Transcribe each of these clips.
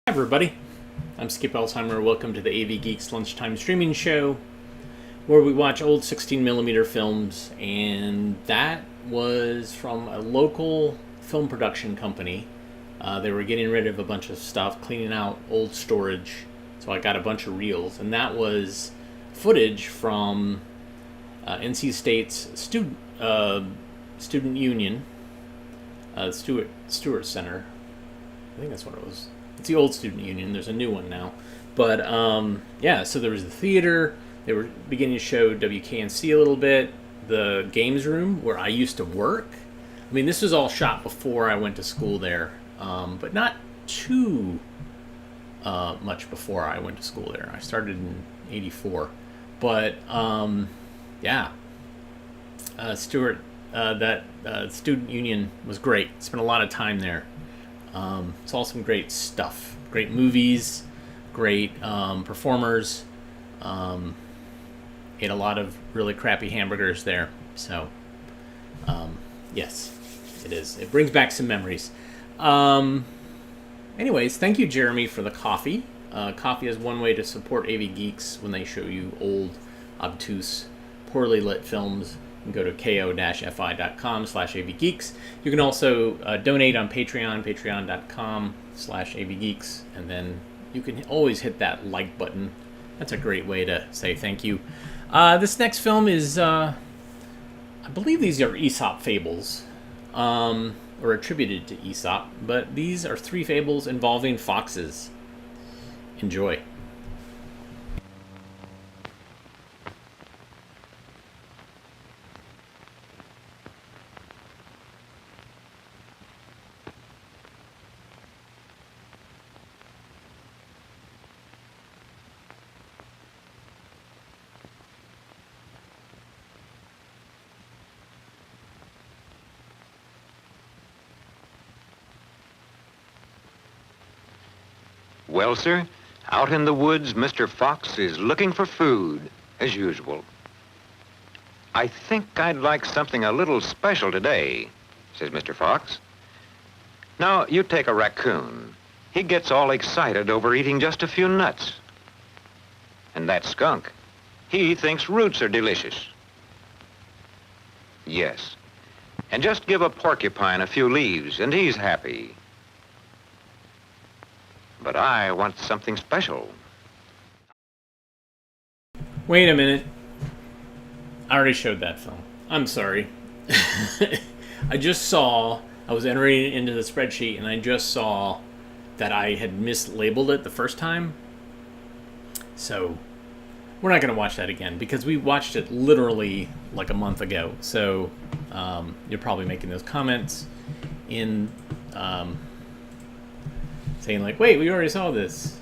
Hi everybody, I'm Skip Elsheimer. Welcome to the AV Geeks Lunchtime Streaming Show, where we watch old 16mm films, and that was from a local film production company. They were getting rid of a bunch of stuff, cleaning out old storage, so I got a bunch of reels, and that was footage from NC State's student union, Stewart Center. I think that's what it was. It's the old student union. There's a new one now. But, so there was the theater. They were beginning to show WKNC a little bit. The games room where I used to work. I mean, this was all shot before I went to school there. But not too much before I went to school there. I started in 84. But, Stewart, that student union was great. Spent a lot of time there. Saw some great stuff, great movies, great performers. Ate a lot of really crappy hamburgers there. So, yes, it is. It brings back some memories. Anyways, thank you, Jeremy, for the coffee. Coffee is one way to support AV Geeks when they show you old, obtuse, poorly lit films. Go to ko-fi.com/avgeeks. You can also donate on Patreon, patreon.com/avgeeks, and then you can always hit that like button. That's a great way to say thank you. This next film is, I believe these are Aesop fables, or attributed to Aesop, but these are 3 fables involving foxes. Enjoy. Well, sir, out in the woods, Mr. Fox is looking for food, as usual. "I think I'd like something a little special today," says Mr. Fox. Now, you take a raccoon. He gets all excited over eating just a few nuts. And that skunk, he thinks roots are delicious. Yes, and just give a porcupine a few leaves, and he's happy. But I want something special. Wait a minute. I already showed that film. I'm sorry. I was entering it into the spreadsheet, and I just saw that I had mislabeled it the first time. So, we're not going to watch that again, because we watched it literally like a month ago. So, you're probably making those comments in... saying like, wait, we already saw this.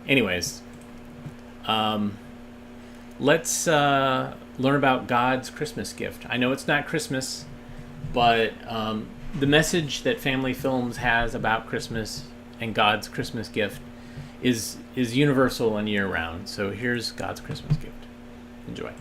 Anyways, let's learn about God's Christmas gift. I know it's not Christmas, but the message that family films has about Christmas and God's Christmas gift is universal and year-round. So here's God's Christmas gift. Enjoy.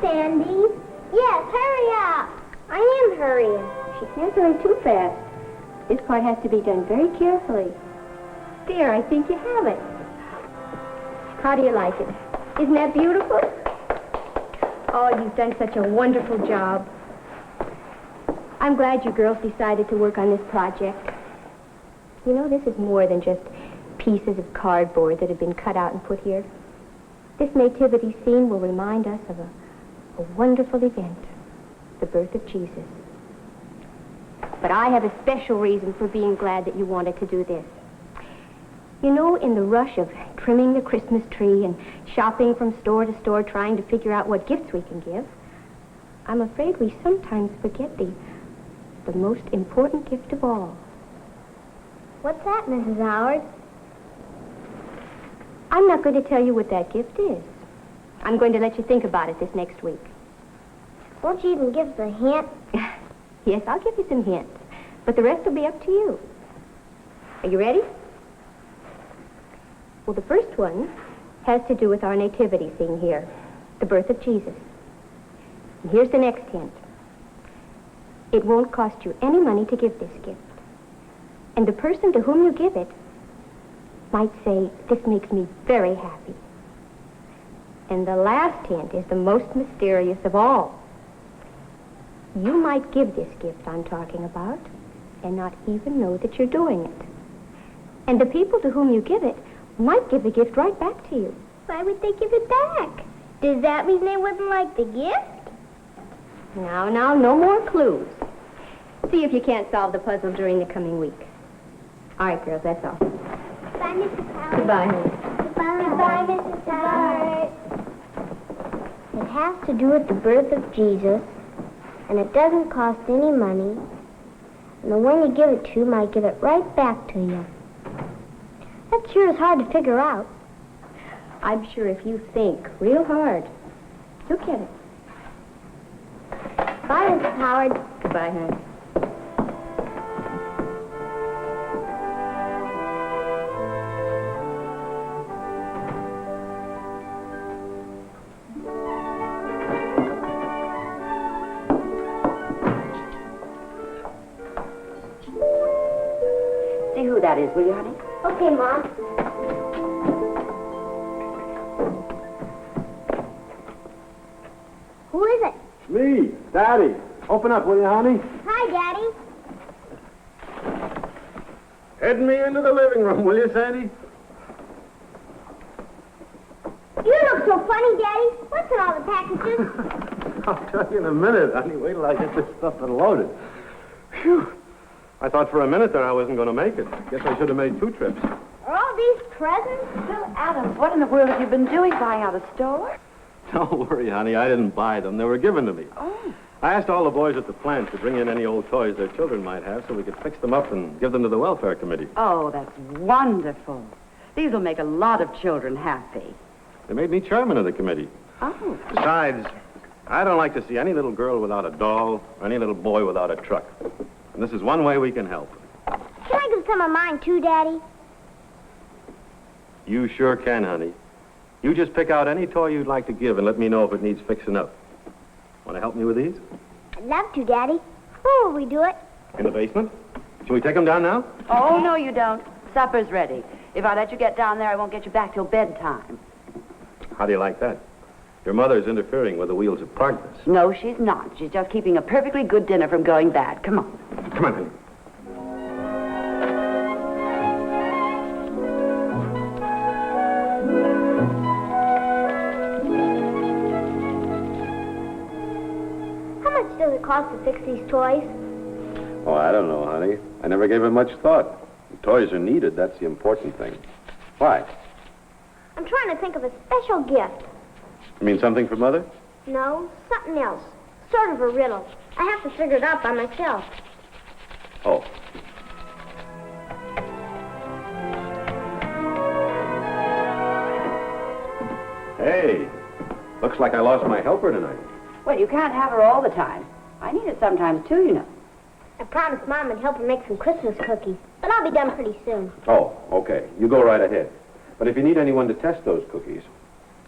Sandy? Yes, hurry up. I am hurrying. She can't hurry too fast. This part has to be done very carefully. There, I think you have it. How do you like it? Isn't that beautiful? Oh, you've done such a wonderful job. I'm glad you girls decided to work on this project. You know, this is more than just pieces of cardboard that have been cut out and put here. This nativity scene will remind us of a wonderful event, the birth of Jesus. But I have a special reason for being glad that you wanted to do this. You know, in the rush of trimming the Christmas tree and shopping from store to store trying to figure out what gifts we can give, I'm afraid we sometimes forget the most important gift of all. What's that, Mrs. Howard? I'm not going to tell you what that gift is. I'm going to let you think about it this next week. Won't you even give us a hint? Yes, I'll give you some hints, but the rest will be up to you. Are you ready? Well, the first one has to do with our nativity scene here, the birth of Jesus. And here's the next hint. It won't cost you any money to give this gift. And the person to whom you give it might say, this makes me very happy. And the last hint is the most mysterious of all. You might give this gift I'm talking about and not even know that you're doing it. And the people to whom you give it might give the gift right back to you. Why would they give it back? Does that mean they wouldn't like the gift? Now, no more clues. See if you can't solve the puzzle during the coming week. All right, girls, that's all. Bye, Mrs. Howard. Goodbye, honey. Goodbye, Mrs. Howard. It has to do with the birth of Jesus, and it doesn't cost any money, and the one you give it to might give it right back to you. That sure is hard to figure out. I'm sure if you think real hard, you'll get it. Bye, Mrs. Howard. Goodbye, honey. See who that is, will you, honey? Okay, Mom. Who is it? Me, Daddy. Open up, will you, honey? Hi, Daddy. Head me into the living room, will you, Sandy? You look so funny, Daddy. What's in all the packages? I'll tell you in a minute, honey. Wait till I get this stuff unloaded. Phew. I thought for a minute there I wasn't going to make it. Guess I should have made 2 trips. Are all these presents? Well, Adam, what in the world have you been doing buying out a store? Don't worry, honey. I didn't buy them. They were given to me. Oh. I asked all the boys at the plant to bring in any old toys their children might have so we could fix them up and give them to the welfare committee. Oh, that's wonderful. These will make a lot of children happy. They made me chairman of the committee. Oh. Besides, I don't like to see any little girl without a doll or any little boy without a truck. And this is one way we can help. Can I give some of mine, too, Daddy? You sure can, honey. You just pick out any toy you'd like to give and let me know if it needs fixing up. Want to help me with these? I'd love to, Daddy. Where will we do it? In the basement? Shall we take them down now? Oh, no, you don't. Supper's ready. If I let you get down there, I won't get you back till bedtime. How do you like that? Your mother's interfering with the wheels of progress. No, she's not. She's just keeping a perfectly good dinner from going bad. Come on. Come on, honey. How much does it cost to fix these toys? Oh, I don't know, honey. I never gave it much thought. The toys are needed. That's the important thing. Why? I'm trying to think of a special gift. You mean something for Mother? No, something else. Sort of a riddle. I have to figure it out by myself. Oh. Hey, looks like I lost my helper tonight. Well, you can't have her all the time. I need it sometimes, too, you know. I promised Mom I'd help her make some Christmas cookies, but I'll be done pretty soon. Oh, okay. You go right ahead. But if you need anyone to test those cookies,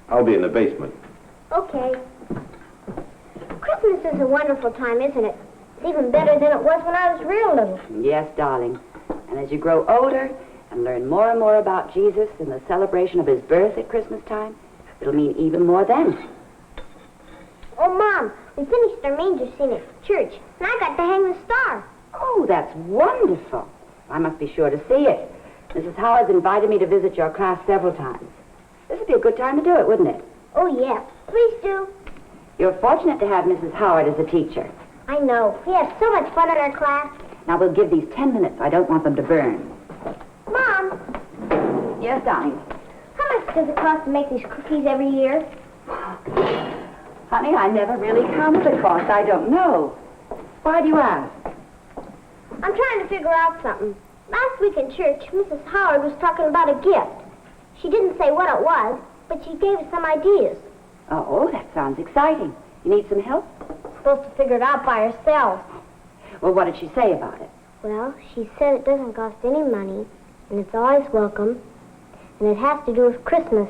I'll be in the basement. Okay. Christmas is a wonderful time, isn't it? It's even better than it was when I was real little. Yes, darling. And as you grow older and learn more and more about Jesus and the celebration of his birth at Christmas time, it'll mean even more then. Oh, Mom, we finished our manger scene at church, and I got to hang the star. Oh, that's wonderful. I must be sure to see it. Mrs. Howard's invited me to visit your class several times. This would be a good time to do it, wouldn't it? Oh, yeah. Please do. You're fortunate to have Mrs. Howard as a teacher. I know. We have so much fun in our class. Now, we'll give these 10 minutes. I don't want them to burn. Mom, Yes, darling. how does it cost to make these cookies every year? Honey, I never really counted the cost. I don't know. Why do you ask? I'm trying to figure out something. Last week in church, Mrs. Howard was talking about a gift. She didn't say what it was, but she gave us some ideas. Oh, that sounds exciting. You need some help? Supposed to figure it out by herself. Well, what did she say about it? Well, she said it doesn't cost any money, and it's always welcome, and it has to do with Christmas.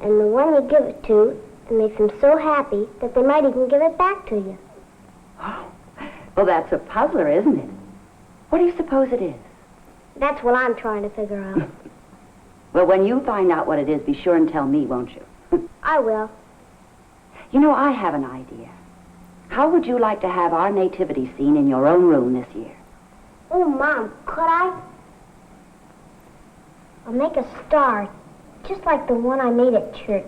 And the one you give it to, it makes them so happy that they might even give it back to you. Oh, well, that's a puzzler, isn't it? What do you suppose it is? That's what I'm trying to figure out. Well, when you find out what it is, be sure and tell me, won't you? I will. You know, I have an idea. How would you like to have our nativity scene in your own room this year? Oh, Mom, could I? I'll make a star, just like the one I made at church.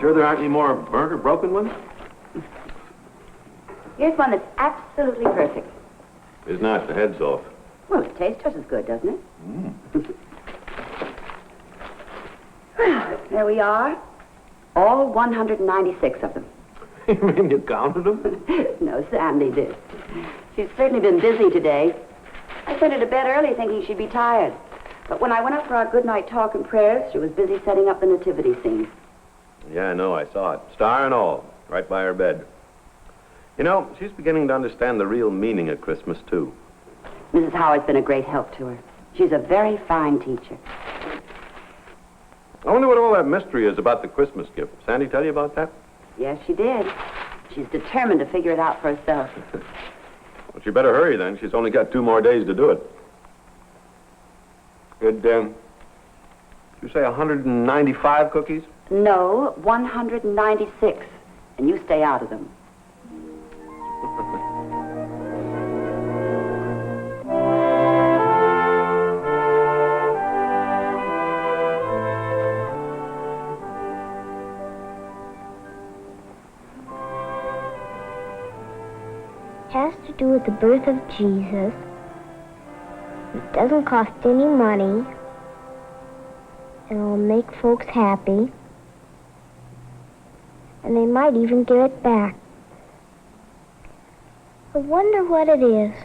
Sure there aren't any more broken ones? Here's one that's absolutely perfect. It's not. The head's off. Well, it tastes just as good, doesn't it? There we are. All 196 of them. You mean you counted them? No, Sandy did. She's certainly been busy today. I sent her to bed early thinking she'd be tired. But when I went up for our good night talk and prayers, she was busy setting up the nativity scene. Yeah, I know. I saw it. Star and all. Right by her bed. You know, she's beginning to understand the real meaning of Christmas, too. Mrs. Howard's been a great help to her. She's a very fine teacher. I wonder what all that mystery is about the Christmas gift. Sandy tell you about that? Yes, she did. She's determined to figure it out for herself. Well, she better hurry then. She's only got 2 more days to do it. Did you say 195 cookies? No, 196. And you stay out of them. Has to do with the birth of Jesus. It doesn't cost any money. And it'll make folks happy. And they might even give it back. I wonder what it is.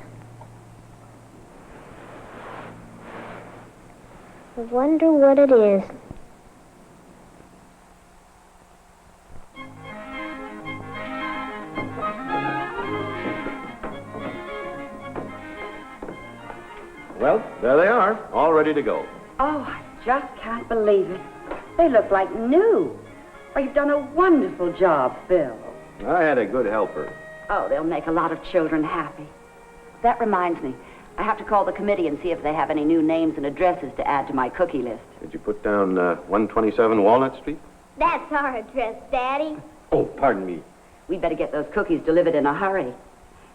I wonder what it is. Well, there they are, all ready to go. Oh, I just can't believe it. They look like new. Well, you've done a wonderful job, Phil. I had a good helper. Oh, they'll make a lot of children happy. That reminds me. I have to call the committee and see if they have any new names and addresses to add to my cookie list. Did you put down 127 Walnut Street? That's our address, Daddy. Oh, pardon me. We'd better get those cookies delivered in a hurry.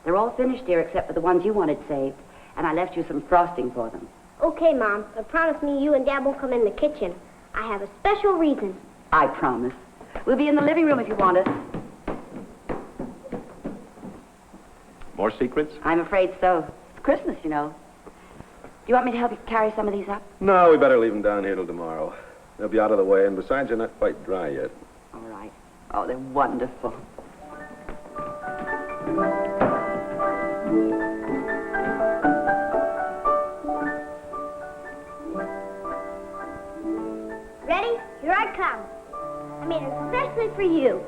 They're all finished, dear, except for the ones you wanted saved. And I left you some frosting for them. Okay, Mom, but promise me you and Dad won't come in the kitchen. I have a special reason. I promise. We'll be in the living room if you want us. More secrets? I'm afraid so. It's Christmas, you know. Do you want me to help you carry some of these up? No, we better leave them down here till tomorrow. They'll be out of the way, and besides, they're not quite dry yet. All right. Oh, they're wonderful. Ready? Here I come. I made it especially for you.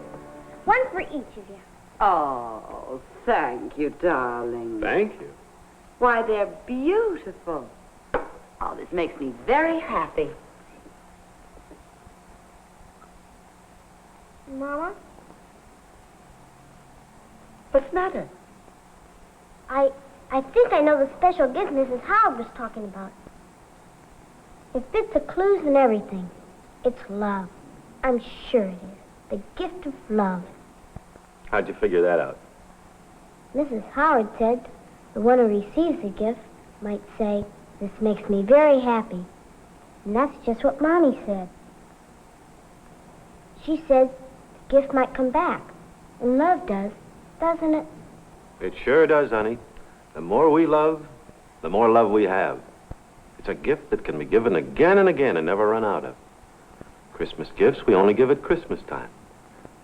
One for each of you. Oh, thank you, darling. Thank you. Why, they're beautiful. Oh, this makes me very happy. Mama, What's the matter? I think I know the special gift Mrs. Howard was talking about. It fits the clues and everything. It's love. I'm sure it is. The gift of love. How'd you figure that out? Mrs. Howard said the one who receives the gift might say, "This makes me very happy." And that's just what Mommy said. She said the gift might come back. And love does, doesn't it? It sure does, honey. The more we love, the more love we have. It's a gift that can be given again and again and never run out of. Christmas gifts we only give at Christmas time.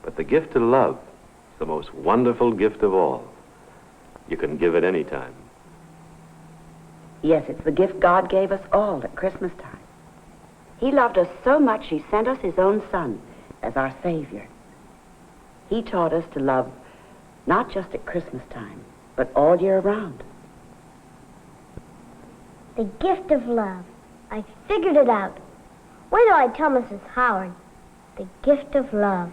But the gift of love is the most wonderful gift of all. You can give it any time. Yes, it's the gift God gave us all at Christmas time. He loved us so much, he sent us his own son as our Savior. He taught us to love not just at Christmas time, but all year round. The gift of love. I figured it out. Wait till I tell Mrs. Howard. The gift of love.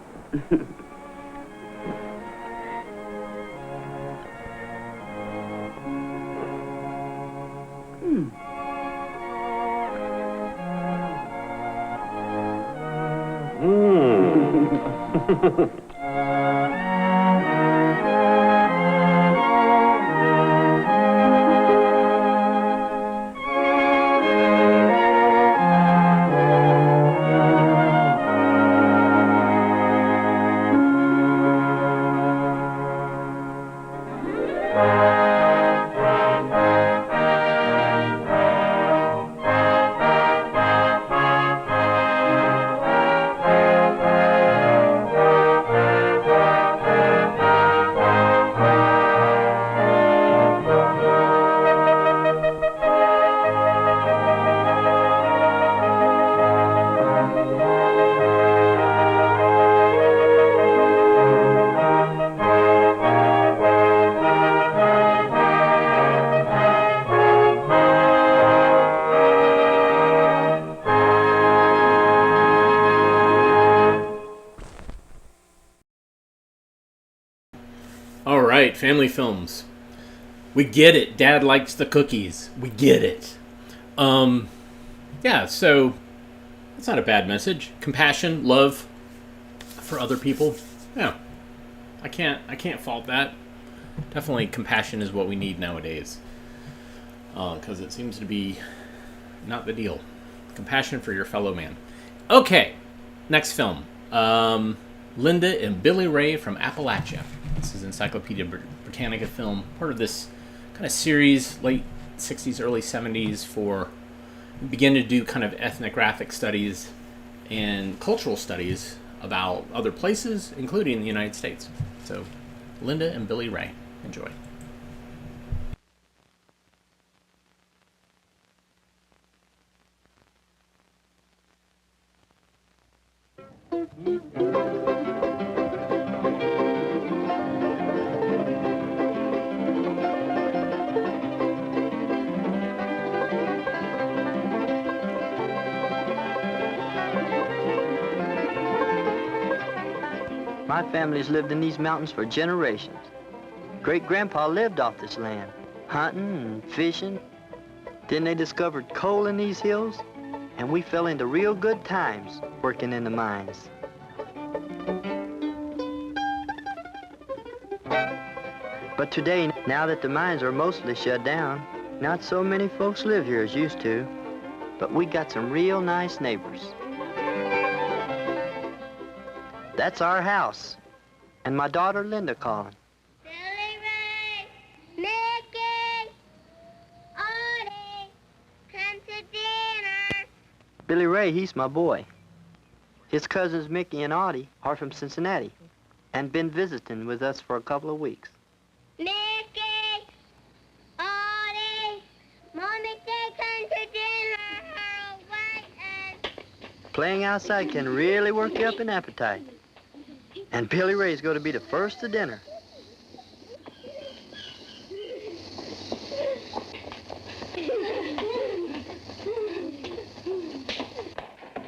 All right, family films. We get it. Dad likes the cookies. We get it. Yeah, so that's not a bad message. Compassion, love for other people. Yeah. I can't fault that. Definitely compassion is what we need nowadays. Because it seems to be not the deal. Compassion for your fellow man. Okay, next film. Linda and Billy Ray from Appalachia. This is Encyclopedia Britannica film, part of this kind of series, late 60s, early 70s, for begin to do kind of ethnographic studies and cultural studies about other places, including the United States. So, Linda and Billy Ray. Enjoy. My family's lived in these mountains for generations. Great-grandpa lived off this land, hunting and fishing. Then they discovered coal in these hills, and we fell into real good times working in the mines. But today, now that the mines are mostly shut down, not so many folks live here as used to, but we got some real nice neighbors. That's our house, and my daughter Linda calling. Billy Ray, Mickey, Odie, come to dinner. Billy Ray, he's my boy. His cousins Mickey and Audie are from Cincinnati and been visiting with us for a couple of weeks. Mickey, Odie, Mommy said come to dinner. Hurry, wait and... Playing outside can really work you up an appetite. And Billy Ray's going to be the first to dinner.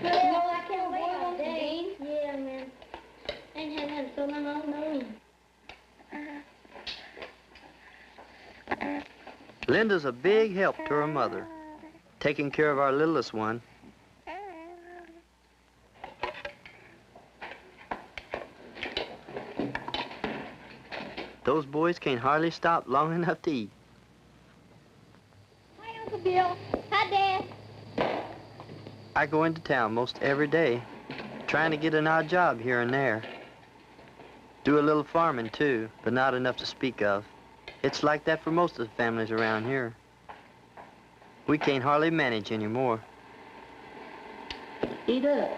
Well, I can't wait all day. Yeah, man. I ain't had that so long, I don't know. Linda's a big help to her mother, taking care of our littlest one. Those boys can't hardly stop long enough to eat. Hi, Uncle Bill. Hi, Dad. I go into town most every day, trying to get an odd job here and there. Do a little farming, too, but not enough to speak of. It's like that for most of the families around here. We can't hardly manage anymore. Eat up.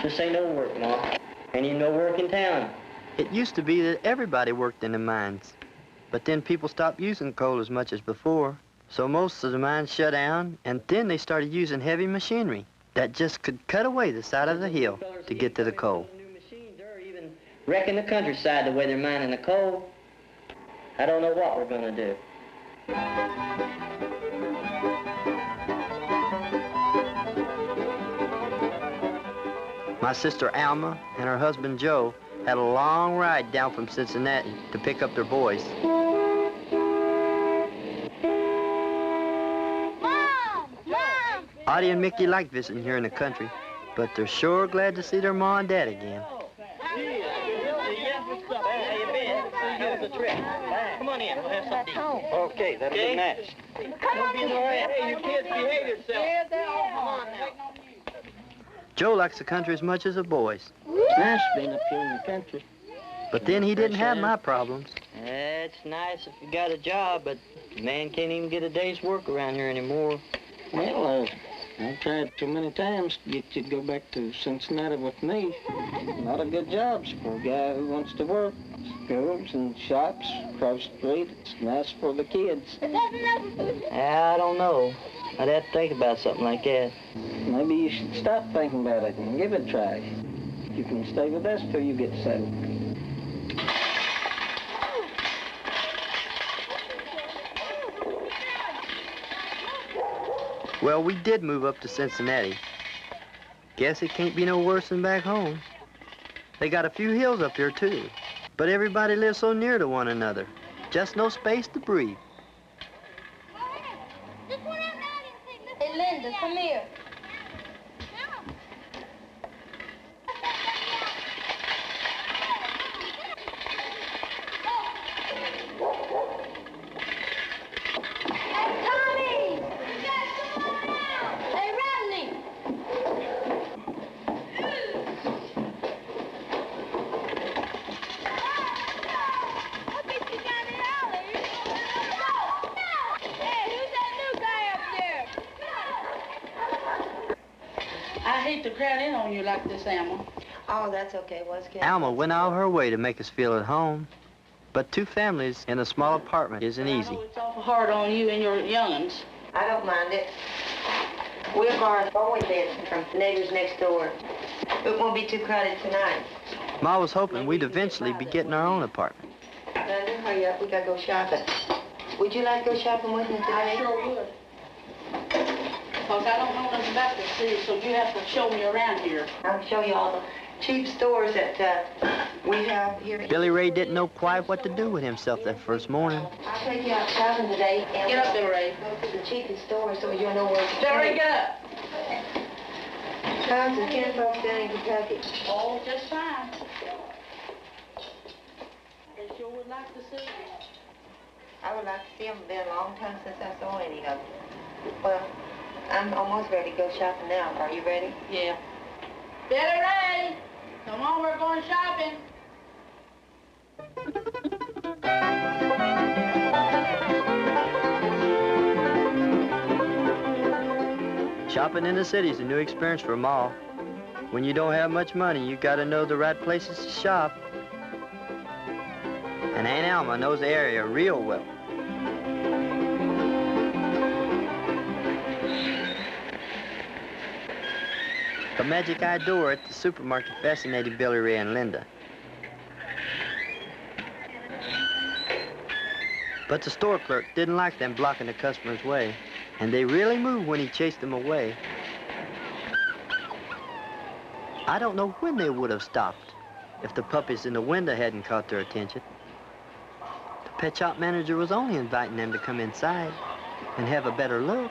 This ain't no work, Ma. Ain't even no work in town. It used to be that everybody worked in the mines, but then people stopped using coal as much as before. So most of the mines shut down, and then they started using heavy machinery that just could cut away the side of the hill to get to the coal. New machines are even wrecking the countryside the way they're mining the coal. I don't know what we're gonna do. My sister Alma and her husband Joe had a long ride down from Cincinnati to pick up their boys. Audie and Mickey like visiting here in the country, but they're sure glad to see their ma and dad again. Come on in, we'll have something to eat. Okay, that'll be nice. Don't be in the way. Hey, you kids, behave yourselves. Come on now. Joe likes the country as much as the boys, Nice being up here in the country. but then he didn't have my problems. It's nice if you got a job, but a man can't even get a day's work around here anymore. Well, I've tried so many times to get you to go back to Cincinnati with me. A lot of good jobs for a guy who wants to work. Schools and shops across the street. It's nice for the kids. I don't know. I'd have to think about something like that. Maybe you should stop thinking about it and give it a try. You can stay with us till you get settled. Well, we did move up to Cincinnati. Guess it can't be no worse than back home. They got a few hills up here, too. But everybody lives so near to one another. Just no space to breathe. Hey, Linda, come here. I hate to crowd in on you like this, Alma. Oh, that's okay. What's good? Alma went out of her way to make us feel at home. But two families in a small apartment isn't I easy. know it's awful hard on you and your young'uns. I don't mind it. We're borrowing always been from neighbors next door. It won't be too crowded tonight. Ma was hoping we'd eventually be getting our own apartment. Brandon, hurry up. We gotta go shopping. Would you like to go shopping with me I today? sure would. Because I don't know nothing about this city, so you have to show me around here. I'll show you all the cheap stores that we have here. Billy Ray didn't know quite what to do with himself that first morning. I'll take you out shopping today. And Get up there, Ray. Go to the cheapest store so you'll know where to Jerry, go. get up. Tons of kinfolk down in Kentucky. Oh, just fine. They sure would like to see you. I would like to see them. It's been a long time since I saw any of them. Well, I'm almost ready to go shopping now. Are you ready? Yeah. Billy Ray, come on, we're going shopping. Shopping in the city's a new experience for 'em all. When you don't have much money, you gotta know the right places to shop. And Aunt Alma knows the area real well. The magic-eyed door at the supermarket fascinated Billy Ray and Linda. But the store clerk didn't like them blocking the customer's way, and they really moved when he chased them away. I don't know when they would have stopped if the puppies in the window hadn't caught their attention. The pet shop manager was only inviting them to come inside and have a better look.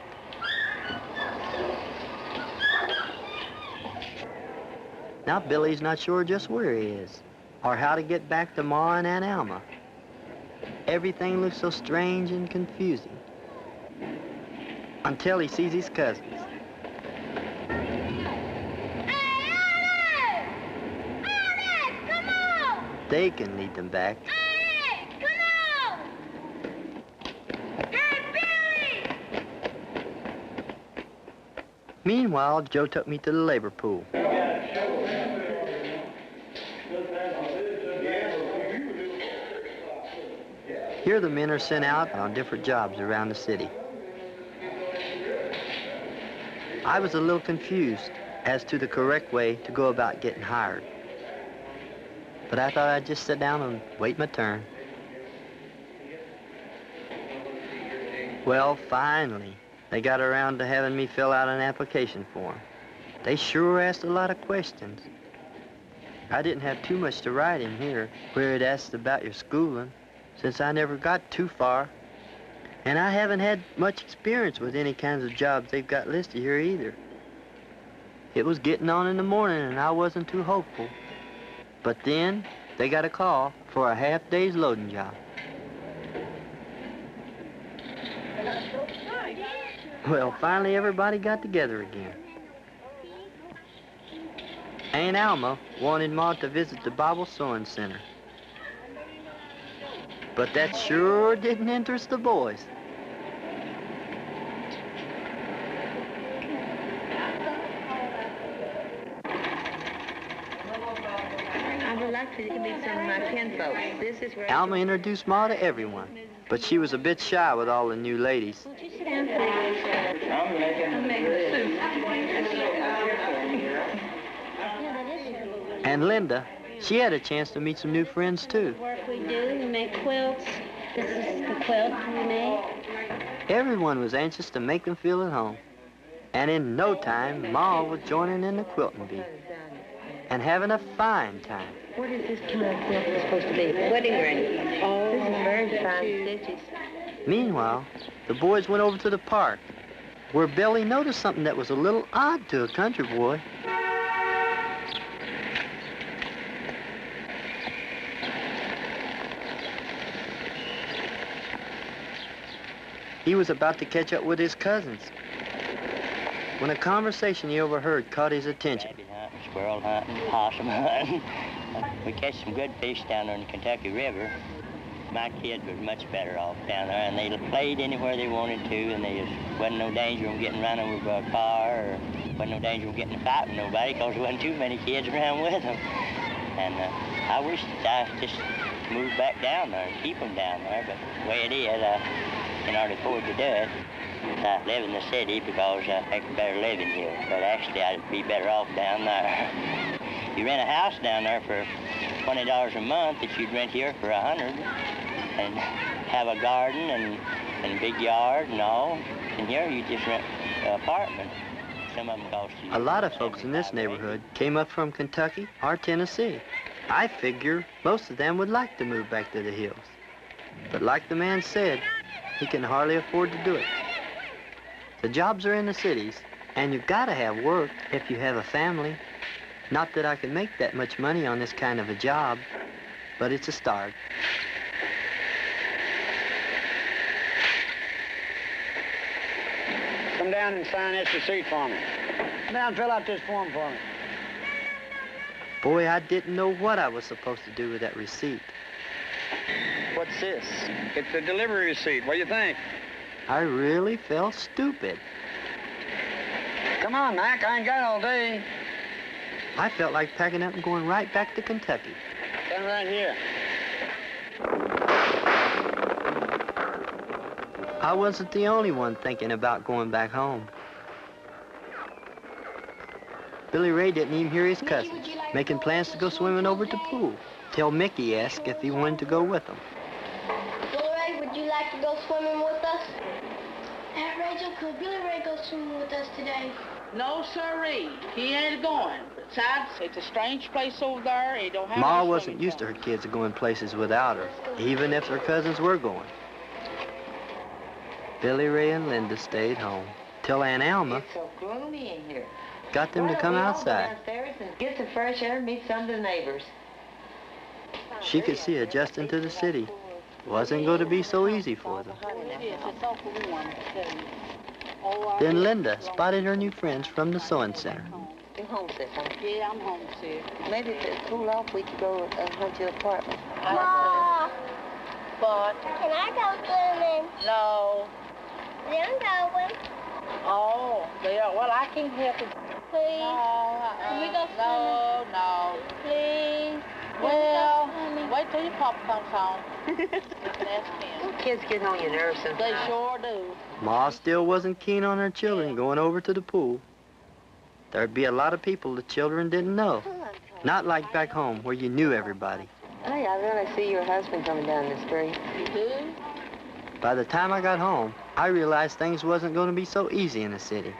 Now Billy's not sure just where he is, or how to get back to Ma and Aunt Alma. everything looks so strange and confusing. Until he sees his cousins. They can lead them back. Meanwhile, Joe took me to the labor pool. Here the men are sent out on different jobs around the city. I was a little confused as to the correct way to go about getting hired. But I thought I'd just sit down and wait my turn. Well, finally, they got around to having me fill out an application form. They sure asked a lot of questions. I didn't have too much to write in here, where it asked about your schooling, since I never got too far. And I haven't had much experience with any kinds of jobs they've got listed here either. It was getting on in the morning and I wasn't too hopeful. But then they got a call for a half-day's loading job. Well, finally everybody got together again. Aunt Alma wanted Ma to visit the Bible Sewing Center. But that sure didn't interest the boys. I would like to meet some of my kinfolk. This is where Alma introduced Ma to everyone, but she was a bit shy with all the new ladies. Would you sit down, please? I'm making soup. And Linda, she had a chance to meet some new friends too. Work we do, we make quilts. This is the quilt we make. Everyone was anxious to make them feel at home. And in no time, Ma was joining in the quilting bee and having a fine time. What is this kind of quilt supposed to be? Wedding ring. Oh, this is very fine stitches. Meanwhile, the boys went over to the park, where Billy noticed something that was a little odd to a country boy. He was about to catch up with his cousins when a conversation he overheard caught his attention. Rabbit hunting, squirrel hunting, possum hunting. We catch some good fish down there in the Kentucky River. My kids were much better off down there, and they played anywhere they wanted to, and there wasn't no danger of getting run over by a car, or wasn't no danger of getting in a fight with nobody, because there wasn't too many kids around with them. And I wish that I just moved back down there and keep them down there, but the way it is, I can't afford to do it. I live in the city because I could better living here, but actually I'd be better off down there. You rent a house down there for $20 a month that you'd rent here for $100, and have a garden and a big yard and all. And here you just rent an apartment. Some of them cost you. A lot of folks in this neighborhood came up from Kentucky or Tennessee. I figure most of them would like to move back to the hills. But like the man said, he can hardly afford to do it. The jobs are in the cities, and you've got to have work if you have a family. Not that I can make that much money on this kind of a job, but it's a start. Come down and sign this receipt for me. Come down and fill out this form for me. Boy, I didn't know what I was supposed to do with that receipt. What's this? It's a delivery receipt. What do you think? I really felt stupid. Come on, Mac. I ain't got all day. I felt like packing up and going right back to Kentucky. Stand right here. I wasn't the only one thinking about going back home. Billy Ray didn't even hear his cousins, making plans to go swimming over to the pool, till Mickey asked if he wanted to go with them. Billy Ray, would you like to go swimming with us? Aunt Rachel, could Billy Ray go swimming with us today? No, sirree. He ain't going. Besides, it's a strange place over there. He don't have Ma no wasn't swimming used to pool. her kids going places without her, even if her cousins were going. Billy Ray and Linda stayed home, till Aunt Alma It's so gloomy in here. got them to come outside. Downstairs and get some fresh air and meet some of the neighbors. She could see adjusting to the city, wasn't going to be so easy for them. It is. It's awful warm, I tell you. Then Linda spotted her new friends from the sewing center. You're homesick, huh? Yeah, I'm homesick. Maybe if it cool off, we could go hunt your apartment. Ma, But, can I go swimming? no. Then I'm going. Oh, yeah, well, I can't help it. Please. Can we go No, no. Please. Well, wait till your papa comes home. That's him. Kids getting on your nerves They sometimes. sure do. Ma still wasn't keen on her children going over to the pool. There'd be a lot of people the children didn't know. Not like back home where you knew everybody. Hey, I really see your husband coming down the street. You do? By the time I got home, I realized things wasn't going to be so easy in the city.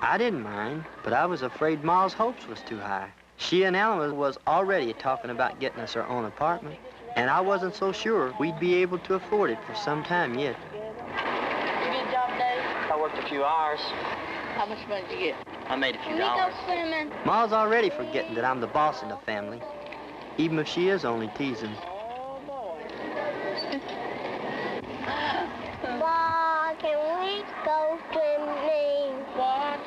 I didn't mind, but I was afraid Ma's hopes was too high. She and Alma was already talking about getting us our own apartment, and I wasn't so sure we'd be able to afford it for some time yet. You get a job, Dave? I worked a few hours. How much money did you get? I made a Can few we go dollars. swimming? Ma's already forgetting that I'm the boss in the family, even if she is only teasing. Oh, boy. Ma, can we go swimming? What?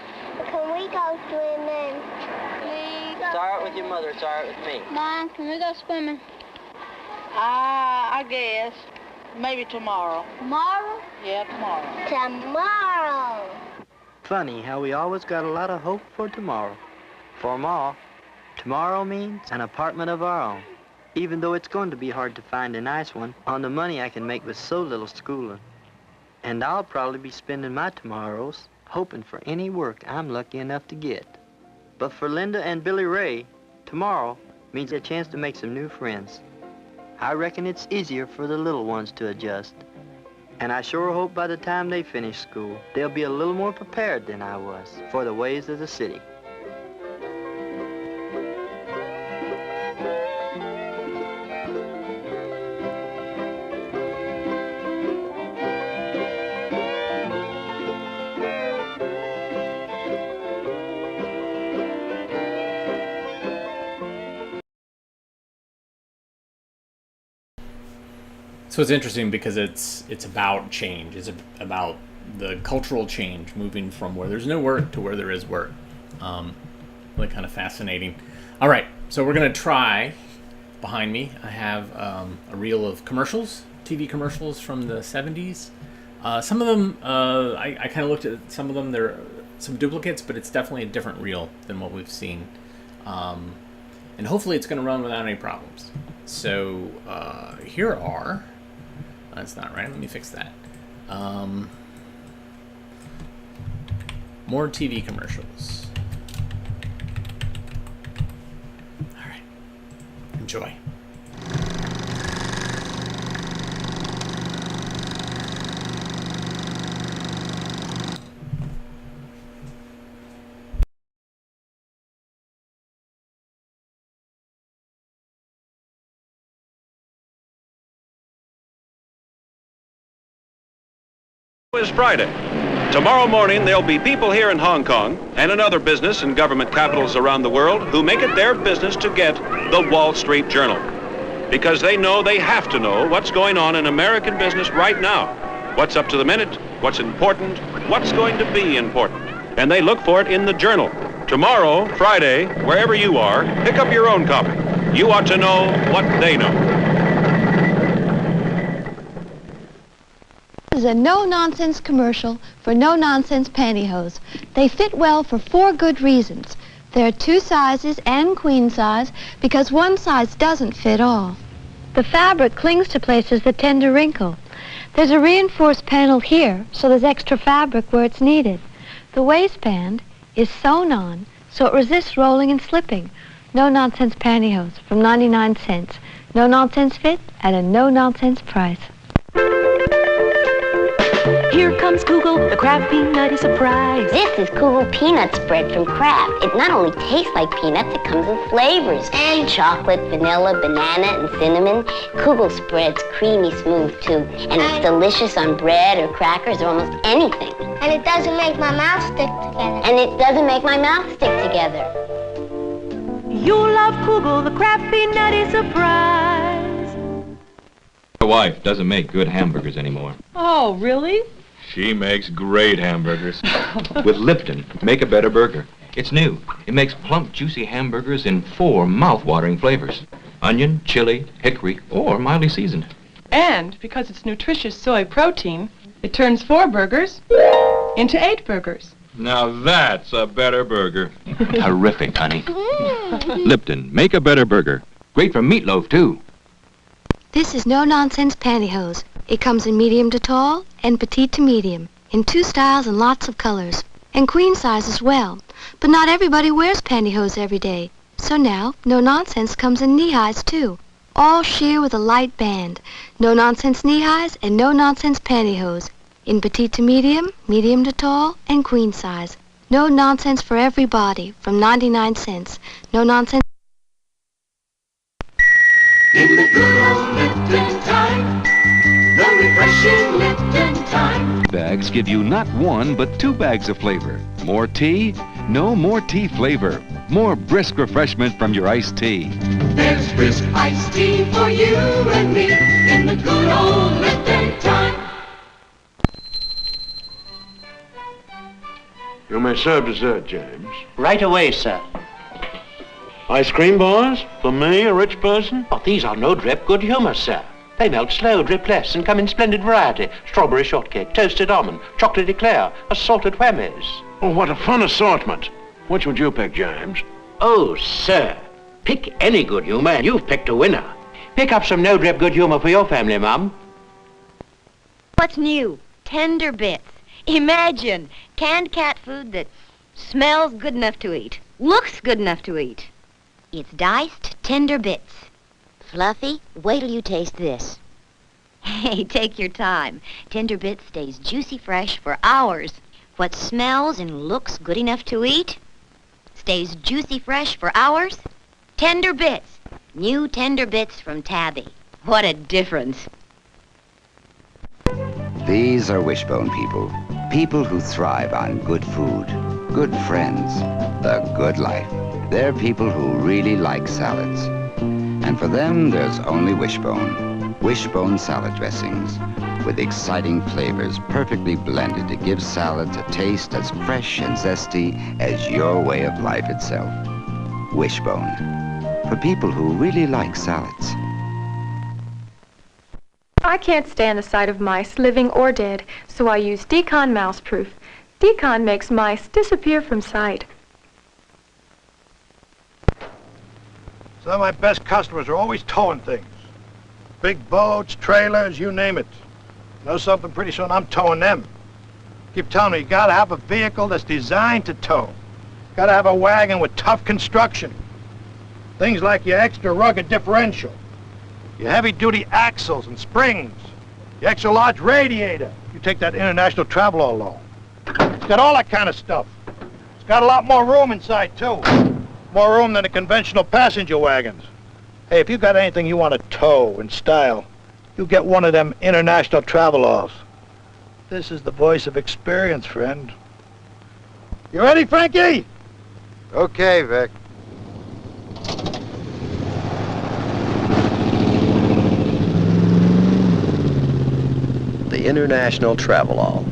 Can we go swimming? Please. It's all right with your mother. It's all right with me. Mom, can we go swimming? I guess. Maybe tomorrow. Tomorrow? Yeah, tomorrow. Tomorrow. Funny how we always got a lot of hope for tomorrow. For Ma, tomorrow means an apartment of our own, even though it's going to be hard to find a nice one on the money I can make with so little schooling. And I'll probably be spending my tomorrows hoping for any work I'm lucky enough to get. But for Linda and Billy Ray, tomorrow means a chance to make some new friends. I reckon it's easier for the little ones to adjust. And I sure hope by the time they finish school, they'll be a little more prepared than I was for the ways of the city. So it's interesting because it's about change. It's about the cultural change, moving from where there's no work to where there is work. Really kind of fascinating. All right, so we're going to try. Behind me, I have a reel of commercials, TV commercials from the 70s. Some of them, I kind of looked at some of them. There are some duplicates, but it's definitely a different reel than what we've seen. And hopefully it's going to run without any problems. So here are... That's not right. Let me fix that. More TV commercials. All right. Enjoy. Is Friday. Tomorrow morning there'll be people here in Hong Kong and in other business and government capitals around the world who make it their business to get the Wall Street Journal. Because they know they have to know what's going on in American business right now. What's up to the minute, what's important, what's going to be important. And they look for it in the Journal. Tomorrow, Friday, wherever you are, pick up your own copy. You ought to know what they know. This is a no-nonsense commercial for no-nonsense pantyhose. They fit well for 4 good reasons. There are 2 sizes and queen size because one size doesn't fit all. The fabric clings to places that tend to wrinkle. There's a reinforced panel here, so there's extra fabric where it's needed. The waistband is sewn on, so it resists rolling and slipping. No-nonsense pantyhose from 99 cents. No-nonsense fit at a no-nonsense price. Here comes Kugel, the Kraft Peanutty surprise. This is Kugel peanut spread from Kraft. It not only tastes like peanuts, it comes with flavors. And chocolate, vanilla, banana, and cinnamon. Kugel spread's creamy smooth, too. And it's delicious on bread or crackers or almost anything. And it doesn't make my mouth stick together. And it doesn't make my mouth stick together. You'll love Kugel, the Kraft Peanutty surprise. wife doesn't make good hamburgers anymore. Oh, really? She makes great hamburgers. With Lipton, make a better burger. It's new. It makes plump, juicy hamburgers in 4 mouth-watering flavors. Onion, chili, hickory, or mildly seasoned. And because it's nutritious soy protein, it turns 4 burgers into 8 burgers. Now that's a better burger. Terrific, honey. Lipton, make a better burger. Great for meatloaf, too. This is no-nonsense pantyhose. It comes in medium to tall and petite to medium, in 2 styles and lots of colors, and queen size as well. But not everybody wears pantyhose every day. So now, no-nonsense comes in knee-highs, too. All sheer with a light band. No-nonsense knee-highs and no-nonsense pantyhose. In petite to medium, medium to tall, and queen size. No nonsense for every body, from 99 cents. No nonsense. In the good old Lipton time, the refreshing Lipton time. Bags give you not 1, but 2 bags of flavor. More tea? No more tea flavor. More brisk refreshment from your iced tea. There's brisk iced tea for you and me in the good old Lipton time. You may serve dessert, James. Right away, sir. Ice cream bars? For me, a rich person? Oh, these are no drip good humor, sir. They melt slow, drip less, and come in splendid variety. Strawberry shortcake, toasted almond, chocolate eclair, assorted whammies. Oh, what a fun assortment. Which would you pick, James? Oh, sir. Pick any good humor, and you've picked a winner. Pick up some no-drip good humor for your family, Mum. What's new? Tender bits. Imagine canned cat food that smells good enough to eat, looks good enough to eat. It's diced tender bits. Fluffy, wait till you taste this. Hey, take your time. Tender bits stays juicy fresh for hours. What smells and looks good enough to eat stays juicy fresh for hours. Tender bits. New tender bits from Tabby. What a difference. These are Wishbone people. People who thrive on good food, good friends, the good life. They're people who really like salads. And for them, there's only Wishbone. Wishbone salad dressings with exciting flavors perfectly blended to give salads a taste as fresh and zesty as your way of life itself. Wishbone. For people who really like salads. I can't stand the sight of mice, living or dead, so I use Decon Mouseproof. Decon makes mice disappear from sight. Some of my best customers are always towing things. Big boats, trailers, you name it. Know something, pretty soon I'm towing them. Keep telling me, you gotta have a vehicle that's designed to tow. Gotta have a wagon with tough construction. Things like your extra rugged differential, your heavy-duty axles and springs, your extra-large radiator. You take that international travel all alone. It's got all that kind of stuff. It's got a lot more room inside, too. More room than the conventional passenger wagons. Hey, if you got anything you want to tow in style, you get one of them international travel-alls. This is the voice of experience, friend. You ready, Frankie? Okay, Vic. The International Travel-All.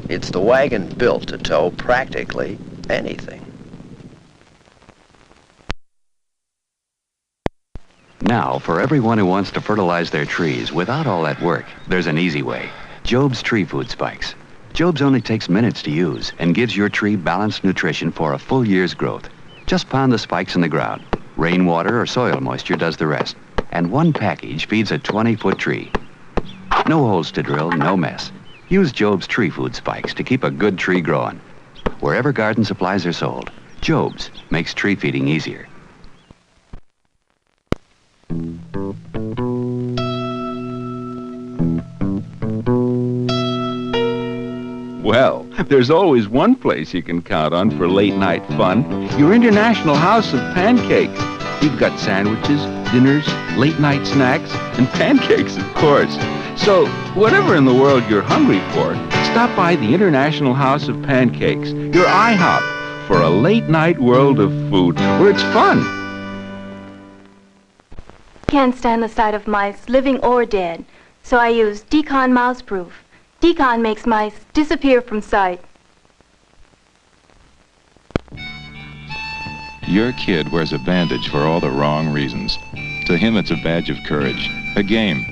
It's the wagon built to tow practically anything. Now, for everyone who wants to fertilize their trees without all that work, there's an easy way. Job's Tree Food Spikes. Job's only takes minutes to use and gives your tree balanced nutrition for a full year's growth. Just pound the spikes in the ground. Rainwater or soil moisture does the rest. And one package feeds a 20-foot tree. No holes to drill, no mess. Use Job's Tree Food Spikes to keep a good tree growing. Wherever garden supplies are sold, Job's makes tree feeding easier. Well, there's always one place you can count on for late-night fun. Your International House of Pancakes. You've got sandwiches, dinners, late-night snacks, and pancakes, of course. So, whatever in the world you're hungry for, stop by the International House of Pancakes, your IHOP, for a late-night world of food where it's fun. Can't stand the sight of mice, living or dead, so I use Decon Mouseproof. Decon makes mice disappear from sight. Your kid wears a bandage for all the wrong reasons. To him, it's a badge of courage, a game.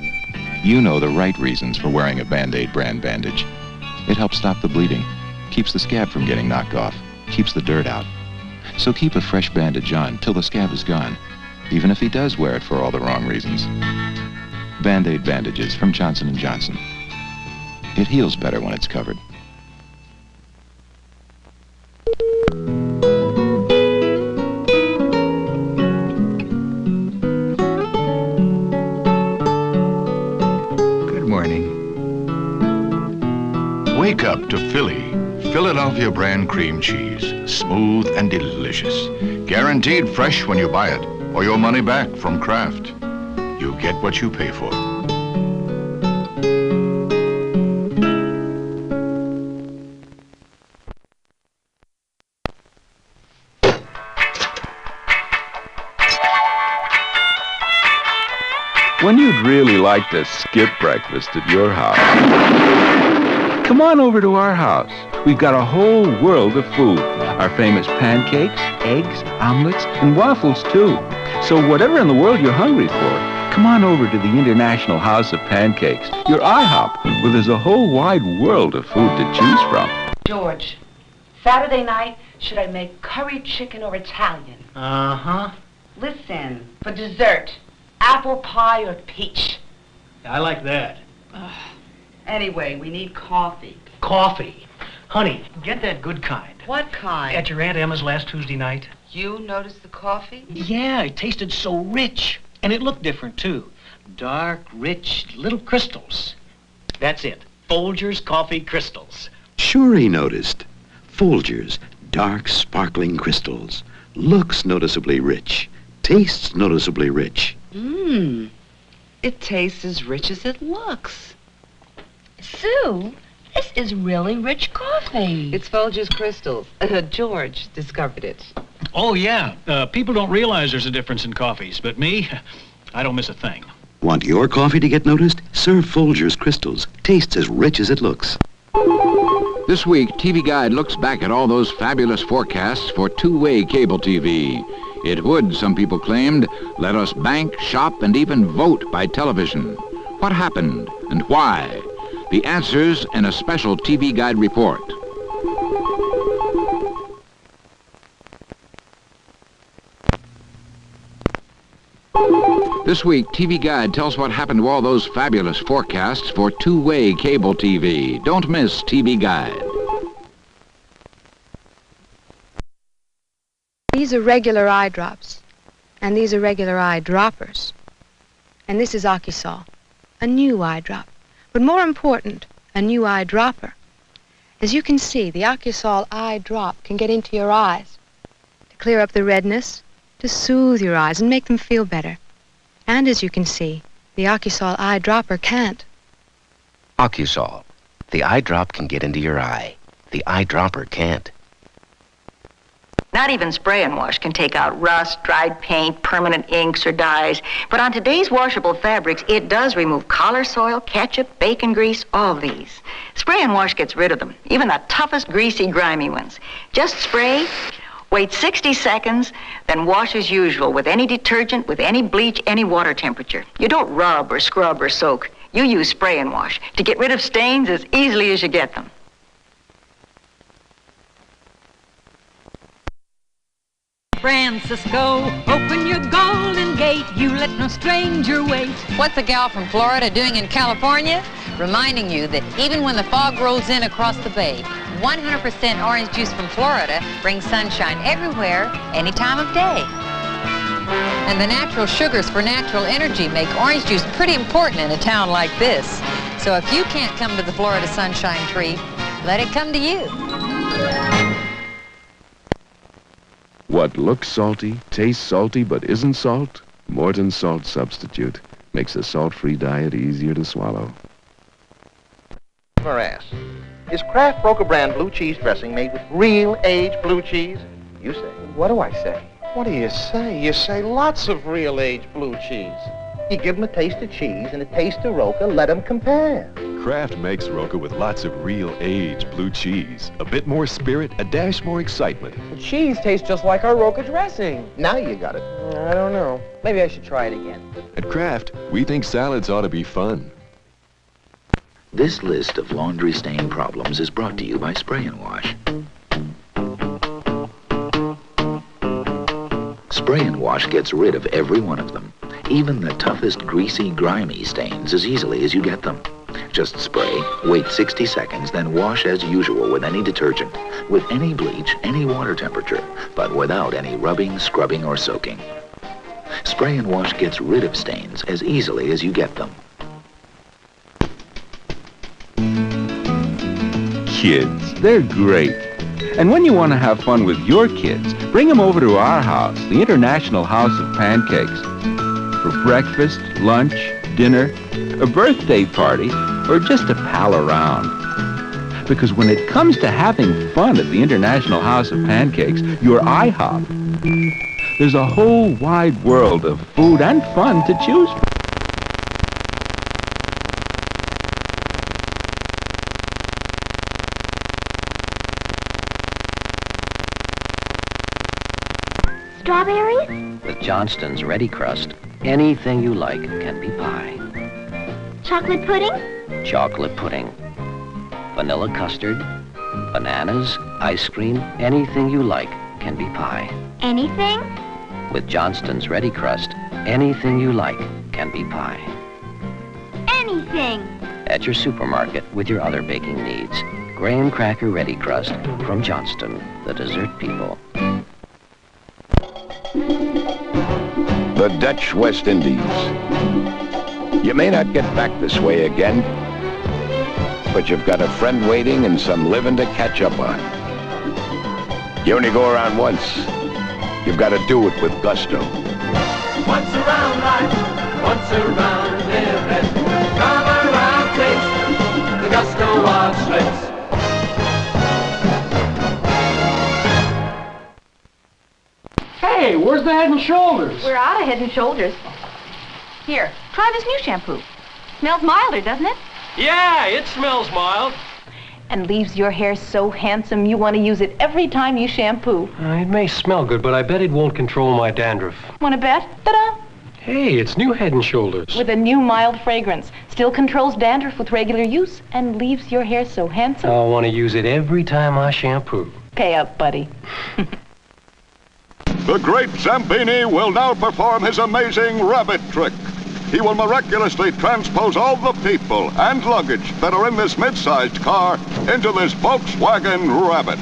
You know the right reasons for wearing a Band-Aid brand bandage. It helps stop the bleeding, keeps the scab from getting knocked off, keeps the dirt out. So keep a fresh bandage on till the scab is gone, even if he does wear it for all the wrong reasons. Band-Aid bandages from Johnson & Johnson. It heals better when it's covered. Wake up to Philly, Philadelphia brand cream cheese. Smooth and delicious. Guaranteed fresh when you buy it, or your money back from Kraft. You get what you pay for. When you'd really like to skip breakfast at your house, come on over to our house. We've got a whole world of food. Our famous pancakes, eggs, omelets, and waffles, too. So whatever in the world you're hungry for, come on over to the International House of Pancakes, your IHOP, where there's a whole wide world of food to choose from. George, Saturday night, should I make curry chicken or Italian? Uh-huh. Listen, for dessert, apple pie or peach? I like that. Anyway, we need coffee. Coffee. Honey, get that good kind. What kind? At your Aunt Emma's last Tuesday night? You noticed the coffee? Yeah, it tasted so rich. And it looked different, too. Dark, rich, little crystals. That's it. Folgers Coffee Crystals. Sure he noticed. Folgers, dark, sparkling crystals. Looks noticeably rich. Tastes noticeably rich. Mmm. It tastes as rich as it looks. Sue, this is really rich coffee. It's Folgers Crystals. George discovered it. Oh, yeah. People don't realize there's a difference in coffees, but me, I don't miss a thing. Want your coffee to get noticed? Serve Folgers Crystals. Tastes as rich as it looks. This week, TV Guide looks back at all those fabulous forecasts for two-way cable TV. It would, some people claimed, let us bank, shop, and even vote by television. What happened and why? The answers in a special TV Guide report. This week, TV Guide tells what happened to all those fabulous forecasts for two-way cable TV. Don't miss TV Guide. These are regular eye drops, and these are regular eye droppers. And this is Ocusol, a new eye drop. But more important, a new eye dropper. As you can see, the Ocusol eye drop can get into your eyes to clear up the redness, to soothe your eyes and make them feel better. And as you can see, the Ocusol eye dropper can't. Ocusol. The eye drop can get into your eye. The eye dropper can't. Not even spray and wash can take out rust, dried paint, permanent inks, or dyes. But on today's washable fabrics, it does remove collar soil, ketchup, bacon grease, all these. Spray and wash gets rid of them, even the toughest, greasy, grimy ones. Just spray, wait 60 seconds, then wash as usual with any detergent, with any bleach, any water temperature. You don't rub or scrub or soak. You use spray and wash to get rid of stains as easily as you get them. Francisco, open your golden gate. You let no stranger wait. What's a gal from Florida doing in California? Reminding you that even when the fog rolls in across the bay, 100% orange juice from Florida brings sunshine everywhere, any time of day. And the natural sugars for natural energy make orange juice pretty important in a town like this. So if you can't come to the Florida Sunshine Tree, let it come to you. What looks salty, tastes salty, but isn't salt? Morton Salt Substitute makes a salt-free diet easier to swallow. Morass. Is Kraft Broker brand blue cheese dressing made with real aged blue cheese? You say. What do I say? What do you say? You say lots of real aged blue cheese. You give them a taste of cheese and a taste of Roca, let them compare. Kraft makes Roca with lots of real aged blue cheese. A bit more spirit, a dash more excitement. The cheese tastes just like our Roca dressing. Now you got it. I don't know. Maybe I should try it again. At Kraft, we think salads ought to be fun. This list of laundry stain problems is brought to you by Spray and Wash. Spray and Wash gets rid of every one of them, even the toughest, greasy, grimy stains, as easily as you get them. Just spray, wait 60 seconds, then wash as usual with any detergent, with any bleach, any water temperature, but without any rubbing, scrubbing, or soaking. Spray and Wash gets rid of stains as easily as you get them. Kids, they're great. And when you want to have fun with your kids, bring them over to our house, the International House of Pancakes. For breakfast, lunch, dinner, a birthday party, or just a pal around. Because when it comes to having fun at the International House of Pancakes, your IHOP, there's a whole wide world of food and fun to choose from. Strawberries? With Johnston's Ready Crust, anything you like can be pie. Chocolate pudding? Chocolate pudding. Vanilla custard, bananas, ice cream, anything you like can be pie. Anything? With Johnston's Ready Crust, anything you like can be pie. Anything. At your supermarket with your other baking needs. Graham Cracker Ready Crust from Johnston, the dessert people. The Dutch West Indies. You may not get back this way again, but you've got a friend waiting and some living to catch up on. You only go around once. You've got to do it with gusto. Once around life, once around living, come around taste the gusto of Schlitz. Hey, where's the Head and Shoulders? We're out of Head and Shoulders. Here, try this new shampoo. Smells milder, doesn't it? Yeah, it smells mild. And leaves your hair so handsome you want to use it every time you shampoo. It may smell good, but I bet it won't control my dandruff. Want to bet? Ta-da! Hey, it's new Head and Shoulders. With a new mild fragrance. Still controls dandruff with regular use and leaves your hair so handsome. I want to use it every time I shampoo. Pay up, buddy. The great Zampini will now perform his amazing rabbit trick. He will miraculously transpose all the people and luggage that are in this mid-sized car into this Volkswagen Rabbit.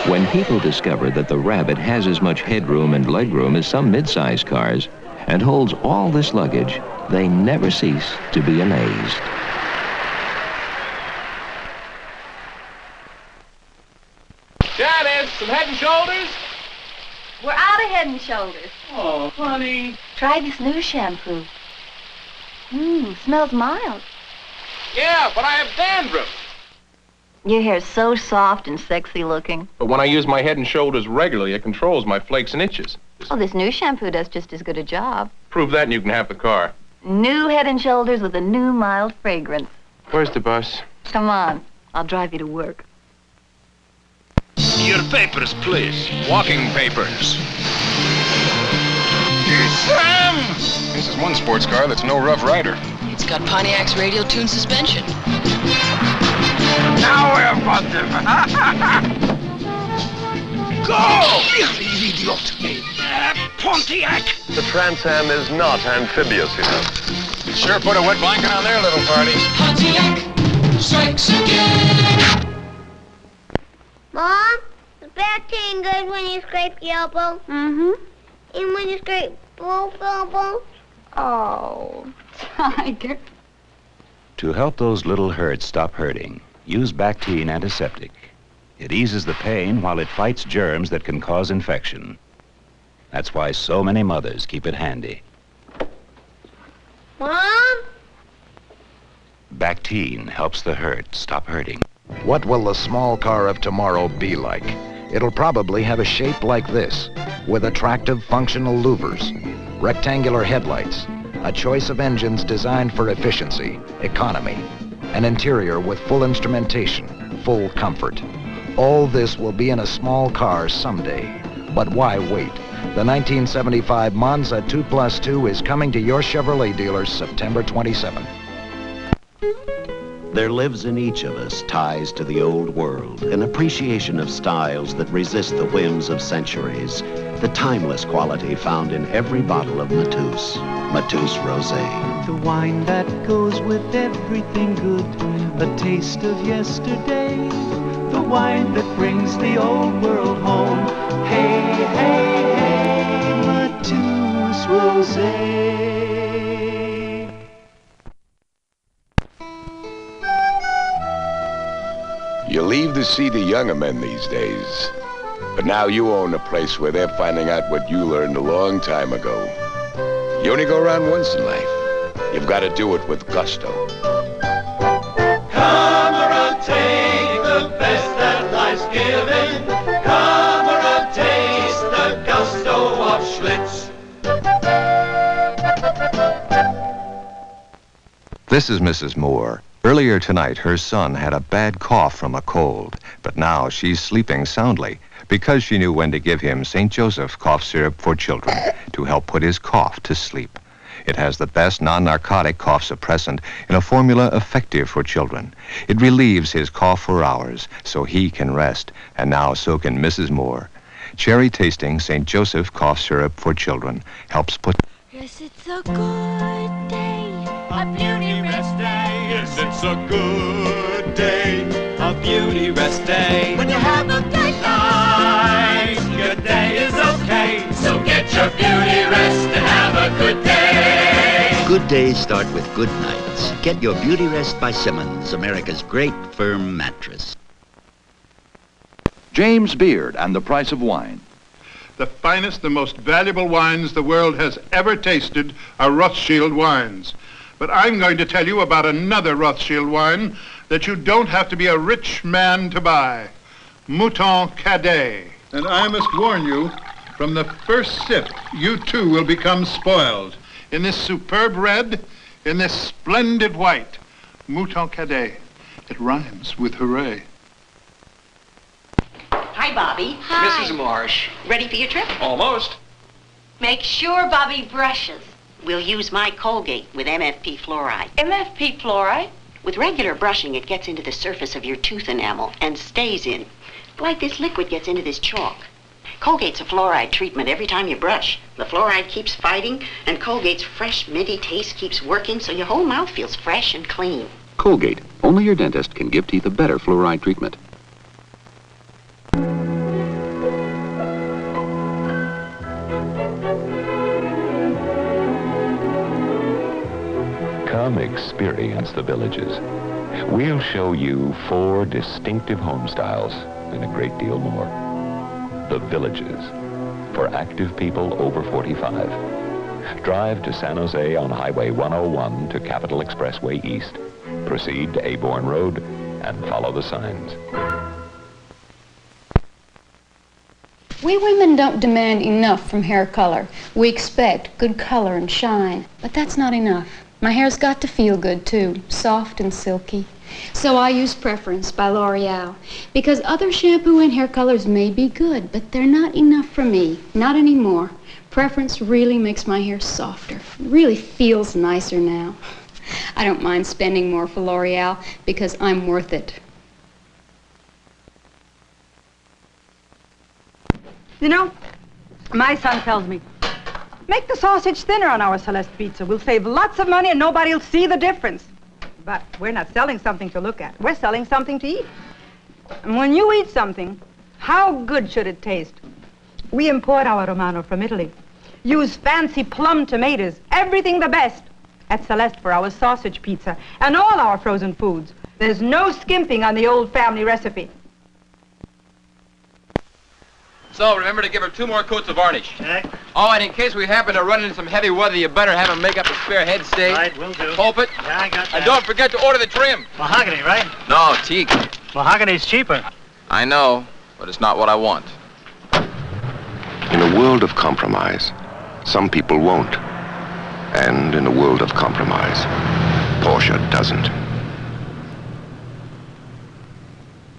When people discover that the Rabbit has as much headroom and legroom as some mid-sized cars and holds all this luggage, they never cease to be amazed. Janice, some Head and Shoulders? We're out of Head and Shoulders. Oh, honey. Try this new shampoo. Smells mild. Yeah, but I have dandruff. Your hair's so soft and sexy looking. But when I use my Head and Shoulders regularly, it controls my flakes and itches. Oh, this new shampoo does just as good a job. Prove that and you can have the car. New Head and Shoulders with a new mild fragrance. Where's the bus? Come on, I'll drive you to work. Your papers, please. Walking papers. Sam! This is one sports car that's no Rough Rider. It's got Pontiac's radial tune suspension. Now we're positive. Go! You idiot! Pontiac! The Trans Am is not amphibious enough. Sure put a wet blanket on their little party. Pontiac strikes again. Mom, is Bactine good when you scrape your elbow? Mm-hmm. And when you scrape both elbows? Oh, Tiger. To help those little hurts stop hurting, use Bactine antiseptic. It eases the pain while it fights germs that can cause infection. That's why so many mothers keep it handy. Mom? Bactine helps the hurt stop hurting. What will the small car of tomorrow be like? It'll probably have a shape like this, with attractive functional louvers, rectangular headlights, a choice of engines designed for efficiency, economy, an interior with full instrumentation, full comfort. All this will be in a small car someday. But why wait? The 1975 Monza 2+2 is coming to your Chevrolet dealers September 27th. There lives in each of us ties to the old world, an appreciation of styles that resist the whims of centuries, the timeless quality found in every bottle of Mateus Rosé. The wine that goes with everything good, a taste of yesterday. The wine that brings the old world home. Hey, hey, hey, Mateus Rosé. You leave the seat of younger men these days. But now you own a place where they're finding out what you learned a long time ago. You only go around once in life. You've got to do it with gusto. Come around, take the best that life's given. Come around, taste the gusto of Schlitz. This is Mrs. Moore. Earlier tonight, her son had a bad cough from a cold, but now she's sleeping soundly because she knew when to give him St. Joseph cough syrup for children to help put his cough to sleep. It has the best non-narcotic cough suppressant in a formula effective for children. It relieves his cough for hours so he can rest, and now so can Mrs. Moore. Cherry-tasting St. Joseph cough syrup for children helps put... Yes, it's a good day, a beauty rest day. Yes, it's a good day, a beauty rest day. When you have a good night, your day is okay. So get your beauty rest and have a good day. Good days start with good nights. Get your beauty rest by Simmons, America's great firm mattress. James Beard and the Price of Wine. The finest, the most valuable wines the world has ever tasted are Rothschild wines. But I'm going to tell you about another Rothschild wine that you don't have to be a rich man to buy. Mouton Cadet. And I must warn you, from the first sip, you too will become spoiled. In this superb red, in this splendid white. Mouton Cadet. It rhymes with hooray. Hi, Bobby. Hi. Mrs. Marsh. Ready for your trip? Almost. Make sure Bobby brushes. We'll use my Colgate with MFP fluoride. MFP fluoride? With regular brushing, it gets into the surface of your tooth enamel and stays in. Like this liquid gets into this chalk. Colgate's a fluoride treatment every time you brush. The fluoride keeps fighting, and Colgate's fresh, minty taste keeps working, so your whole mouth feels fresh and clean. Colgate. Only your dentist can give teeth a better fluoride treatment. Come experience the Villages. We'll show you 4 distinctive home styles and a great deal more. The Villages, for active people over 45. Drive to San Jose on Highway 101 to Capitol Expressway East. Proceed to Aborn Road and follow the signs. We women don't demand enough from hair color. We expect good color and shine, but that's not enough. My hair's got to feel good, too, soft and silky. So I use Preference by L'Oreal, because other shampoo and hair colors may be good, but they're not enough for me, not anymore. Preference really makes my hair softer. It really feels nicer now. I don't mind spending more for L'Oreal, because I'm worth it. You know, my son tells me, make the sausage thinner on our Celeste pizza. We'll save lots of money and nobody will see the difference. But we're not selling something to look at. We're selling something to eat. And when you eat something, how good should it taste? We import our Romano from Italy. Use fancy plum tomatoes, everything the best. At Celeste for our sausage pizza and all our frozen foods. There's no skimping on the old family recipe. So remember to give her 2 more coats of varnish. Okay. Oh, and in case we happen to run into some heavy weather, you better have them make up a spare head stay. Right, will do. Pulpit. Yeah, I got that. And don't forget to order the trim. Mahogany, right? No, teak. Mahogany's cheaper. I know, but it's not what I want. In a world of compromise, Some people won't. And in a world of compromise, Porsche doesn't.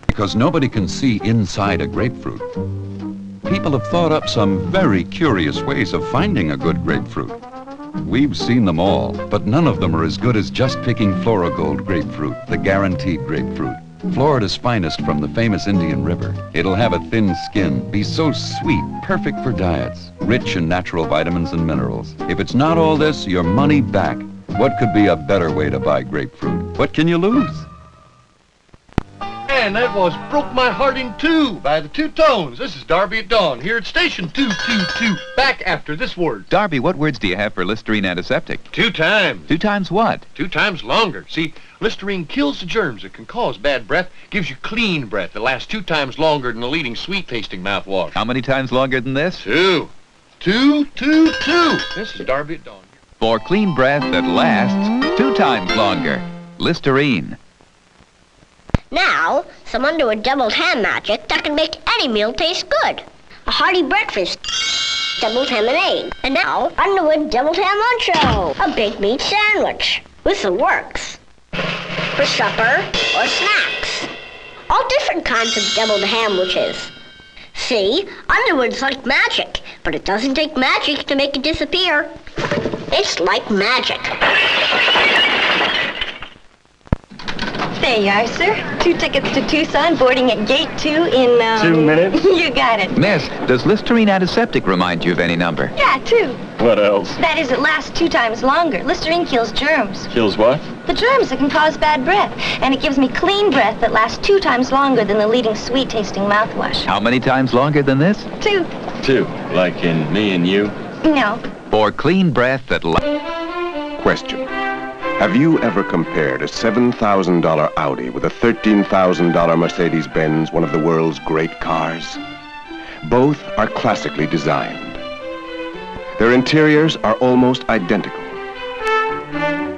Because nobody can see inside a grapefruit. People have thought up some very curious ways of finding a good grapefruit. We've seen them all, but none of them are as good as just picking Florigold grapefruit, the guaranteed grapefruit. Florida's finest from the famous Indian River. It'll have a thin skin, be so sweet, perfect for diets, rich in natural vitamins and minerals. If it's not all this, your money back. What could be a better way to buy grapefruit? What can you lose? Man, that was Broke My Heart in Two by the Two Tones. This is Darby at Dawn here at Station 222. Back after this word. Darby, what words do you have for Listerine antiseptic? 2 times. 2 times what? 2 times longer. See, Listerine kills the germs that can cause bad breath, gives you clean breath that lasts 2 times longer than the leading sweet-tasting mouthwash. How many times longer than this? 2. 2, 2, 2. This is Darby at Dawn. For clean breath that lasts 2 times longer. Listerine. Now, some Underwood deviled ham magic that can make any meal taste good. A hearty breakfast, deviled ham and egg. And now, Underwood deviled ham luncho, a baked meat sandwich. Whistle works for supper or snacks. All different kinds of deviled hamwiches. See, Underwood's like magic, but it doesn't take magic to make it disappear. It's like magic. There you are, sir. 2 tickets to Tucson, boarding at gate 2 in, 2 minutes? You got it. Miss, does Listerine antiseptic remind you of any number? Yeah, 2. What else? That is, it lasts 2 times longer. Listerine kills germs. Kills what? The germs that can cause bad breath. And it gives me clean breath that lasts 2 times longer than the leading sweet-tasting mouthwash. How many times longer than this? 2. 2, like in me and you? No. For clean breath that Question. Have you ever compared a $7,000 Audi with a $13,000 Mercedes-Benz, one of the world's great cars? Both are classically designed. Their interiors are almost identical.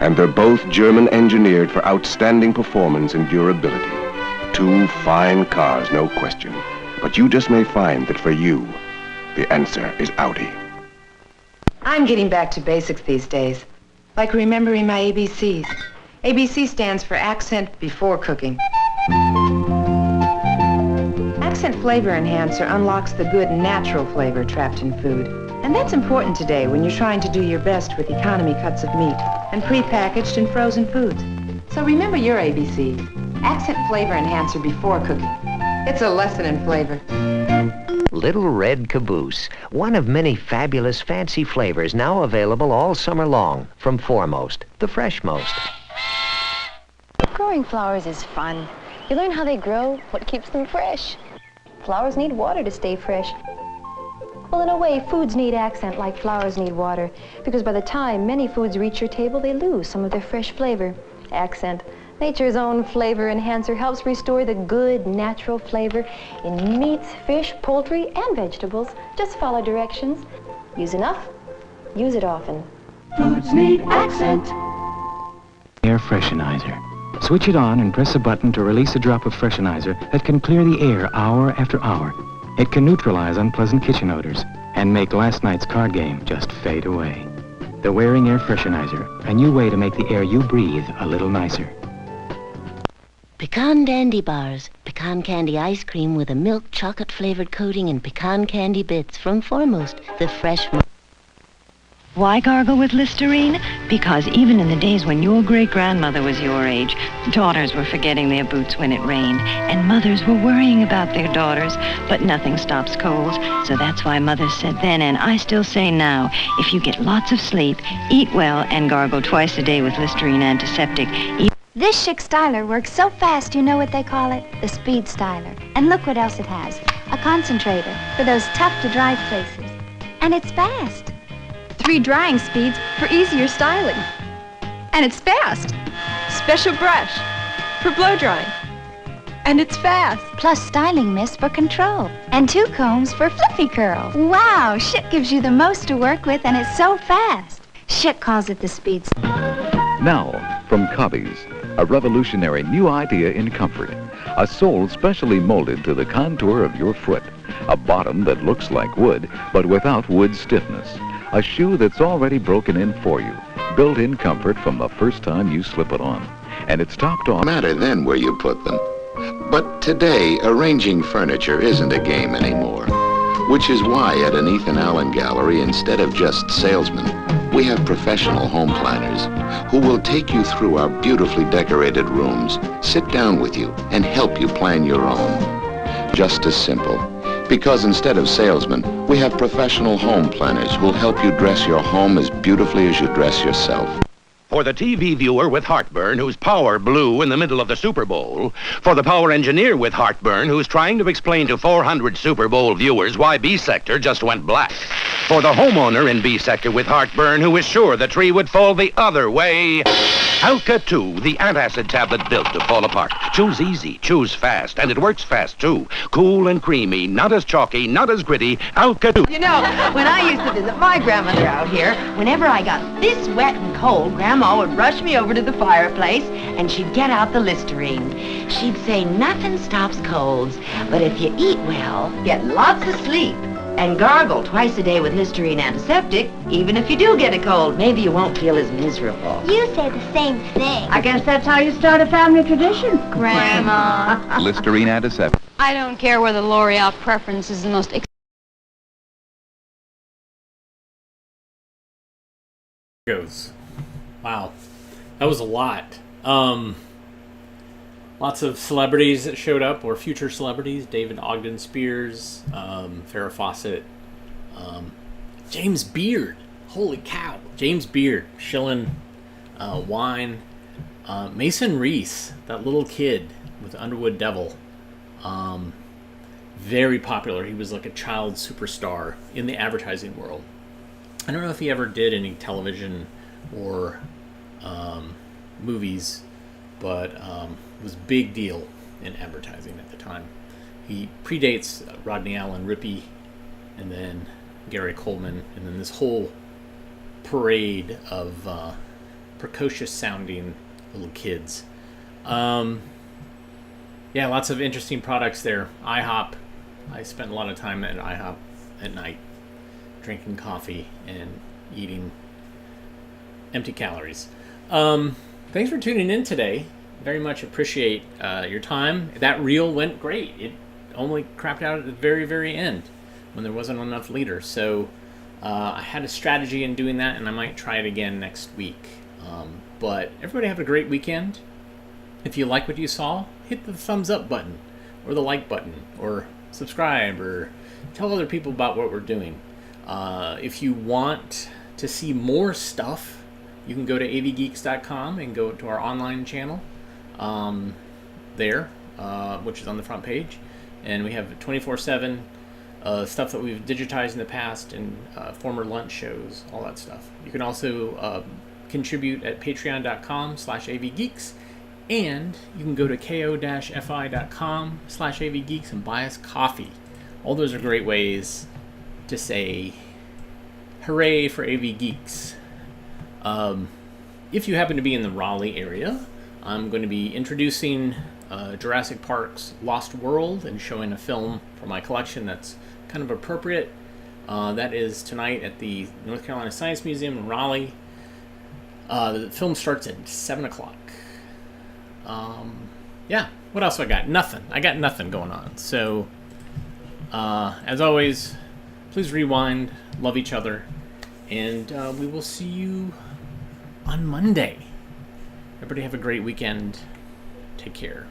And they're both German engineered for outstanding performance and durability. 2 fine cars, no question. But you just may find that for you, the answer is Audi. I'm getting back to basics these days. Like remembering my ABCs. ABC stands for accent before cooking. Accent flavor enhancer unlocks the good natural flavor trapped in food. And that's important today when you're trying to do your best with economy cuts of meat and pre-packaged and frozen foods. So remember your ABCs. Accent flavor enhancer before cooking. It's a lesson in flavor. Little Red Caboose, one of many fabulous fancy flavors now available all summer long from Foremost, the freshmost. Growing flowers is fun. You learn how they grow, what keeps them fresh. Flowers need water to stay fresh. Well, in a way, foods need accent like flowers need water, because by the time many foods reach your table, they lose some of their fresh flavor. Accent, nature's own flavor enhancer, helps restore the good, natural flavor in meats, fish, poultry, and vegetables. Just follow directions. Use enough, use it often. Foods need accent. Air Freshenizer. Switch it on and press a button to release a drop of freshenizer that can clear the air hour after hour. It can neutralize unpleasant kitchen odors and make last night's card game just fade away. The Wearing Air Freshenizer, a new way to make the air you breathe a little nicer. Pecan Dandy Bars. Pecan candy ice cream with a milk chocolate flavored coating and pecan candy bits from Foremost, the fresh... Why gargle with Listerine? Because even in the days when your great-grandmother was your age, daughters were forgetting their boots when it rained, and mothers were worrying about their daughters, but nothing stops colds. So that's why mothers said then, and I still say now, if you get lots of sleep, eat well, and gargle twice a day with Listerine antiseptic. This chic styler works so fast, you know what they call it? The speed styler. And look what else it has. A concentrator for those tough-to-dry places. And it's fast. 3 drying speeds for easier styling. And it's fast. Special brush for blow drying. And it's fast. Plus styling mist for control. And 2 combs for fluffy curls. Wow, Schick gives you the most to work with, and it's so fast. Schick calls it the speed. Now, from Cobbies, a revolutionary new idea in comfort. A sole specially molded to the contour of your foot. A bottom that looks like wood, but without wood stiffness. A shoe that's already broken in for you. Built-in comfort from the first time you slip it on. And it's topped off. Matter then where you put them. But today, arranging furniture isn't a game anymore. Which is why at an Ethan Allen gallery, instead of just salesmen, we have professional home planners who will take you through our beautifully decorated rooms, sit down with you, and help you plan your own. Just as simple. Because instead of salesmen, we have professional home planners who'll help you dress your home as beautifully as you dress yourself. For the TV viewer with heartburn whose power blew in the middle of the Super Bowl. For the power engineer with heartburn who's trying to explain to 400 Super Bowl viewers why B sector just went black. For the homeowner in B sector with heartburn who is sure the tree would fall the other way. Alka 2, the antacid tablet built to fall apart. Choose easy, choose fast, and it works fast too. Cool and creamy, not as chalky, not as gritty. Alka 2. You know, when I used to visit my grandmother out here, whenever I got this wet and cold, Grandma would rush me over to the fireplace and she'd get out the Listerine. She'd say nothing stops colds, but if you eat well, get lots of sleep, and gargle twice a day with Listerine antiseptic, even if you do get a cold, maybe you won't feel as miserable. You say the same thing. I guess that's how you start a family tradition. Grandma. Listerine antiseptic. I don't care whether L'Oreal Preference is the most goes. Wow. That was a lot. Lots of celebrities that showed up, or future celebrities. David Ogden Spears, Farrah Fawcett, James Beard. Holy cow. James Beard, shilling wine. Mason Reese, that little kid with Underwood Devil. Very popular. He was like a child superstar in the advertising world. I don't know if he ever did any television or movies, but was a big deal in advertising at the time. He predates Rodney Allen Rippey, and then Gary Coleman, and then this whole parade of precocious sounding little kids. Yeah, lots of interesting products there. IHOP. I spent a lot of time at IHOP at night, drinking coffee and eating empty calories. Thanks for tuning in today. Very much appreciate your time. That reel went great. It only crapped out at the very, very end when there wasn't enough leaders. So I had a strategy in doing that, and I might try it again next week. But everybody have a great weekend. If you like what you saw, hit the thumbs up button or the like button or subscribe or tell other people about what we're doing. If you want to see more stuff, you can go to avgeeks.com and go to our online channel there, which is on the front page. And we have 24/7 stuff that we've digitized in the past and former lunch shows, all that stuff. You can also contribute at patreon.com/avgeeks, and you can go to ko-fi.com/avgeeks and buy us coffee. All those are great ways to say hooray for AV Geeks. If you happen to be in the Raleigh area, I'm going to be introducing Jurassic Park's Lost World and showing a film from my collection that's kind of appropriate. That is tonight at the North Carolina Science Museum in Raleigh. The film starts at 7 o'clock. Yeah, what else I got? Nothing. I got nothing going on. So, as always, please rewind, love each other, and we will see you on Monday. Everybody have a great weekend. Take care.